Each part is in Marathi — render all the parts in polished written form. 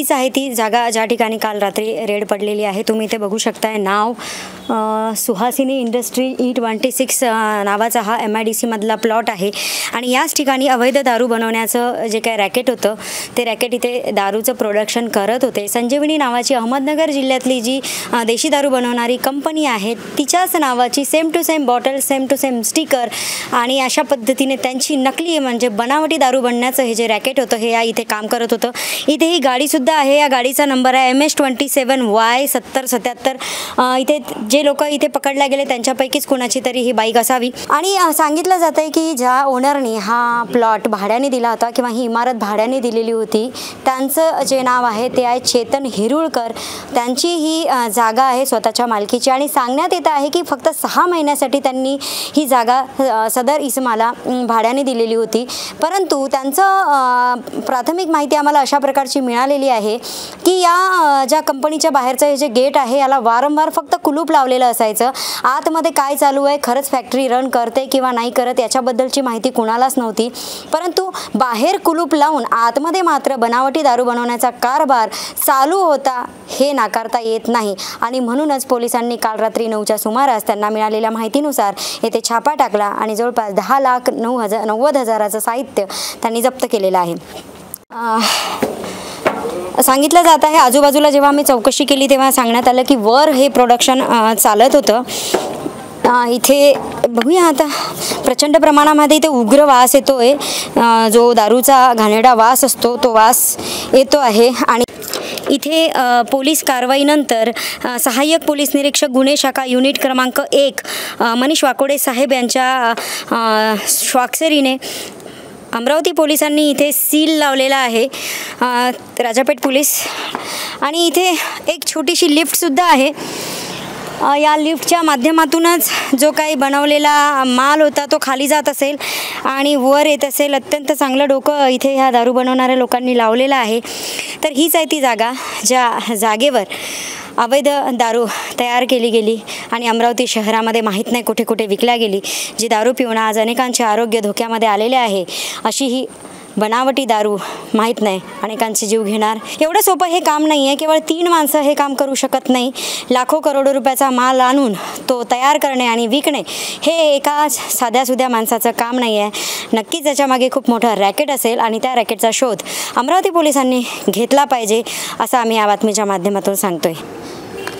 हीच आहे ती जागा ज्या ठिकाणी काल रात्री रेड पडलेली आहे। तुम्ही इथे बघू शकताय नाव सुहासिनी इंडस्ट्री E26 नावाचा हा MIDC मधला प्लॉट आहे आणि याच ठिकाणी अवैध दारू बनवण्याचं जे काही रॅकेट होतं ते रॅकेट इथे दारूचं प्रोडक्शन करत होते। संजीवनी नावाची अहमदनगर जिल्ह्यातली जी देशी दारू बनवणारी कंपनी आहे तिच्याच नावाची same to same bottle, same to same sticker आणि अशा पद्धतीने त्यांची नकली म्हणजे बनावटी दारू बनण्याचं हे जे रॅकेट होतं हे इथे काम करत होतं। इथे ही गाडीसुद्धा आहे, या गाडीचा नंबर आहे MS27Y7077। इथे जे लोक इथे पकडले गेले त्यांच्यापैकीच कोणाची तरी ही बाईक असावी आणि सांगितलं जातंय की ज्या ओनरनी हा प्लॉट भाड्याने दिला होता किंवा ही इमारत भाड्याने दिलेली होती त्यांचं जे नाव आहे ते आहे चेतन हिरुळकर। त्यांची ही जागा आहे स्वतःच्या मालकीची आणि सांगण्यात येत आहे की फक्त 6 महिन्यासाठी त्यांनी ही जागा सदर इसमाला भाड्याने दिलेली होती। परंतु त्यांचं प्राथमिक माहिती आम्हाला अशा प्रकारची मिळालेली आहे की या ज्या कंपनीच्या बाहेरचं हे जे गेट आहे याला वारंवार फक्त कुलूप लावलेलं असायचं। आतमध्ये काय चालू आहे, खरंच फॅक्टरी रन करते किंवा नाही करत याच्याबद्दलची माहिती कुणालाच नव्हती। परंतु बाहेर कुलूप लावून आतमध्ये मात्र बनावटी दारू बनवण्याचा कारभार चालू होता हे नाकारता येत नाही आणि म्हणूनच पोलिसांनी काल रात्री 9च्या सुमारास त्यांना मिळालेल्या माहितीनुसार येथे छापा टाकला आणि जवळपास 10,90,000चं साहित्य त्यांनी जप्त केलेलं आहे। सांगितलं जात आहे आजूबाजूला जेव्हा मी चौकशी केली तेव्हा सांगण्यात आलं की वर हे प्रोडक्शन चालत होतं। इथे बघूया आता प्रचंड प्रमाणामध्ये इथे उग्र वास येतोय, जो दारूचा घाणेरडा वास असतो तो वास येतो आहे आणि इथे पोलीस कारवाईनंतर सहाय्यक पोलीस निरीक्षक गुन्हे शाखा युनिट क्रमांक 1 मनीष वाकोडे साहेब यांच्या स्वाक्षरीने अमरावती पोलिसांनी इथे सील लावलेला आहे, राजापेठ पोलीस। आणि इथे एक छोटीशी लिफ्टसुद्धा आहे। या लिफ्टच्या माध्यमातूनच जो काही बनवलेला माल होता तो खाली जात असेल आणि वर येत असेल। अत्यंत चांगलं डोकं इथे ह्या दारू बनवणाऱ्या लोकांनी लावलेलं आहे। तर हीच आहे ती जागा ज्या जागेवर अवैध दारू तयार केली गेली आणि अमरावती शहरामध्ये माहीत नाही कुठे कुठे विकल्या गेली, जी दारू पिऊन आज अनेकांचे आरोग्य धोक्यामध्ये आलेले आहे। अशी ही बनावटी दारू माहीत नाही अनेकांचे जीव घेणार एवढं सोपं हे काम नाही आहे। केवळ 3 माणसं हे काम करू शकत नाही। लाखो करोडो रुपयाचा माल आणून तो तयार करणे आणि विकणे हे एका साध्यासुध्या माणसाचं काम नाही आहे। नक्कीच त्याच्यामागे खूप मोठं रॅकेट असेल आणि त्या रॅकेटचा शोध अमरावती पोलिसांनी घेतला पाहिजे असं आम्ही या बातमीच्या माध्यमातून सांगतोय।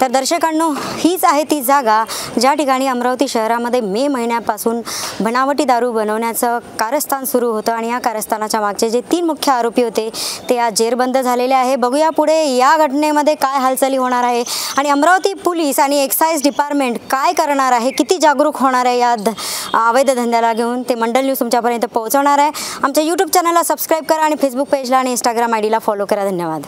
तर दर्शकांनो, हीच आहे ती जागा ज्या ठिकाणी अमरावती शहरामध्ये मे महिन्यापासून बनावटी दारू बनवण्याचं कारस्थान सुरू होतं आणि या कारस्थानाच्या मागचे जे 3 मुख्य आरोपी होते ते आज जेरबंद झालेले आहे। बघूया पुढे या घटनेमध्ये काय हालचाली होणार आहे आणि अमरावती पोलीस आणि एक्साइज डिपार्टमेंट काय करणार आहे, किती जागरूक होणार आहे या अवैध धंद्याला घेऊन, ते मंडल न्यूज तुमच्यापर्यंत पोहोचवणार आहे। आमच्या YouTube चॅनलला सबस्क्राईब करा आणि फेसबुक पेजला आणि Instagram ID ला फॉलो करा। धन्यवाद।